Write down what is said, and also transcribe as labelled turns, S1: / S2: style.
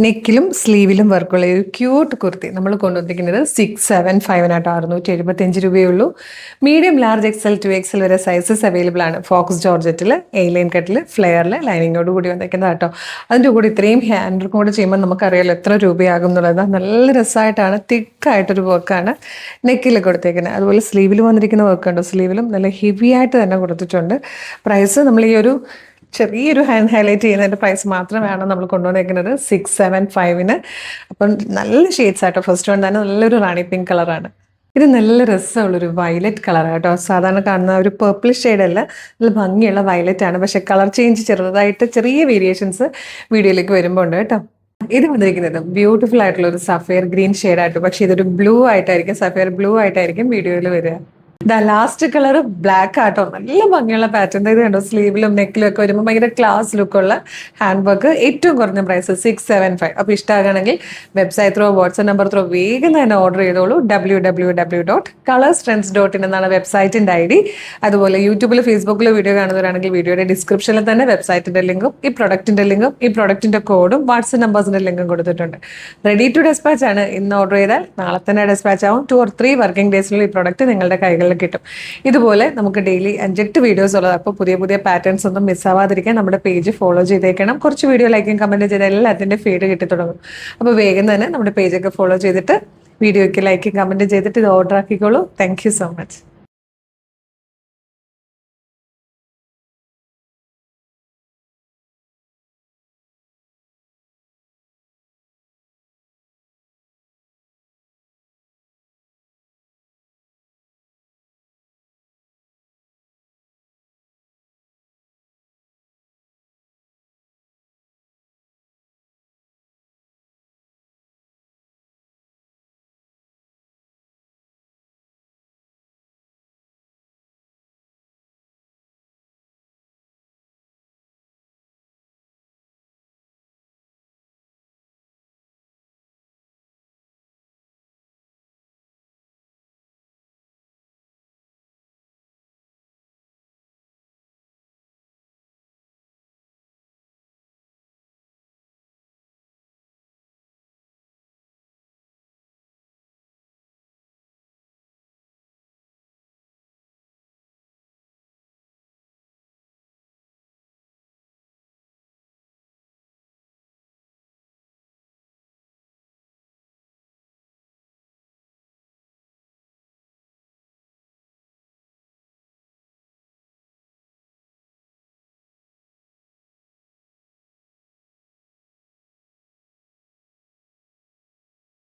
S1: നെക്കിലും സ്ലീവിലും വർക്കുള്ള ഒരു ക്യൂട്ട് കുർത്തി നമ്മൾ കൊണ്ടുവന്നിരിക്കുന്നത് 675 675 മീഡിയം ലാർജ് എക്സൽ 2XL വരെ സൈസസ് അവൈലബിൾ ആണ്. ഫോക്സ് ജോർജറ്റിൽ ലൈൻ കട്ടിൽ ഫ്ലെയറിൽ ലൈനിങ്ങോട് കൂടി വന്നിരിക്കുന്നത് കേട്ടോ. അതിൻ്റെ കൂടി ഇത്രയും ഹാൻഡ് വർക്കും കൂടി ചെയ്യുമ്പോൾ നമുക്കറിയാലോ എത്ര രൂപയാകും എന്നുള്ളത്. നല്ല രസമായിട്ടാണ്, തിക്കായിട്ടൊരു വർക്കാണ് നെക്കിൽ കൊടുത്തേക്കുന്നത്. അതുപോലെ സ്ലീവിൽ വന്നിരിക്കുന്ന വർക്ക് ഉണ്ടോ, സ്ലീവിലും നല്ല ഹെവി ആയിട്ട് തന്നെ കൊടുത്തിട്ടുണ്ട്. പ്രൈസ് നമ്മൾ ഈ ഒരു ചെറിയൊരു ഹാൻഡ് ഹൈലൈറ്റ് ചെയ്യുന്നതിൻ്റെ പ്രൈസ് മാത്രമാണ് നമ്മൾ കൊണ്ടുവന്നേക്കുന്നത് 675. അപ്പം നല്ല ഷെയ്ഡ്സ് ആട്ടോ. ഫസ്റ്റ് വൺ തന്നെ നല്ലൊരു റാണി പിങ്ക് കളറാണ്. ഇത് നല്ല രസമുള്ളൊരു വയലറ്റ് കളറാണ് കേട്ടോ. സാധാരണ കാണുന്ന ഒരു പർപ്പിൾ ഷെയ്ഡല്ല, നല്ല ഭംഗിയുള്ള വയലറ്റ് ആണ്. പക്ഷെ കളർ ചേഞ്ച് ചെറുതായിട്ട് ചെറിയ വേരിയേഷൻസ് വീഡിയോയിലേക്ക് വരുമ്പോൾ ഉണ്ട് കേട്ടോ. ഇത് വന്നിരിക്കുന്നത് ബ്യൂട്ടിഫുൾ ആയിട്ടുള്ള ഒരു സഫയർ ഗ്രീൻ ഷെയ്ഡായിട്ട്, പക്ഷെ ഇതൊരു ബ്ലൂ ആയിട്ടായിരിക്കും, സഫയർ ബ്ലൂ ആയിട്ടായിരിക്കും വീഡിയോയിൽ വരിക. ലാസ്റ്റ് കളർ ബ്ലാക്ക് ആട്ടോ. നല്ല ഭംഗിയുള്ള പാറ്റേൺ. ഇത് കണ്ടോ, സ്ലീവിലും നെക്കിലും ഒക്കെ വരുമ്പോൾ ഭയങ്കര ക്ലാസ് ലുക്കുള്ള ഹാൻഡ് വർക്ക്. ഏറ്റവും കുറഞ്ഞ പ്രൈസ് 675. അപ്പോൾ ഇഷ്ടമാകണമെങ്കിൽ website through WhatsApp number through വേഗം തന്നെ ഓർഡർ ചെയ്തോളൂ. www.colorstrends.in എന്നാണ് വെബ്സൈറ്റിൻ്റെ ID. അതുപോലെ യൂട്യൂബിൽ ഫേസ്ബുക്കിൽ വീഡിയോ കാണുന്നവരാണെങ്കിൽ വീഡിയോയുടെ ഡിസ്ക്രിപ്ഷനിൽ തന്നെ വെബ്സൈറ്റിൻ്റെ ലിങ്കും ഈ പ്രൊഡക്റ്റിൻ്റെ കോഡും വാട്സ്ആപ്പ് നമ്പേഴ്സിൻ്റെ ലിങ്കും കൊടുത്തിട്ടുണ്ട്. റെഡി ടു ഡെസ്പാച്ച് ആണ്. ഇന്ന് ഓർഡർ ചെയ്താൽ നാളെ തന്നെ ഡെസ്പാച്ച് ആവും. 2 or 3 വർക്കിംഗ് ഡേയ്സിലുള്ള ഈ പ്രൊഡക്റ്റ് നിങ്ങളുടെ കൈകളിൽ കിട്ടും. ഇതുപോലെ നമുക്ക് ഡെയിലി 5-8 വീഡിയോസ് ഉള്ളത്. അപ്പോൾ പുതിയ പുതിയ പാറ്റേൺസ് ഒന്നും മിസ്സാവാതിരിക്കാൻ നമ്മുടെ പേജ് ഫോളോ ചെയ്തേക്കണം. കുറച്ച് വീഡിയോ ലൈക്കും കമൻറ്റ് ചെയ്ത് എല്ലാത്തിൻ്റെ ഫീഡ് കിട്ടി തുടങ്ങും. അപ്പോൾ വേഗം തന്നെ നമ്മുടെ പേജൊക്കെ ഫോളോ ചെയ്തിട്ട് വീഡിയോയ്ക്ക് ലൈക്കും കമൻറ്റ് ചെയ്തിട്ട് ഇത് ഓർഡർ ആക്കിക്കോളൂ. Thank you so much.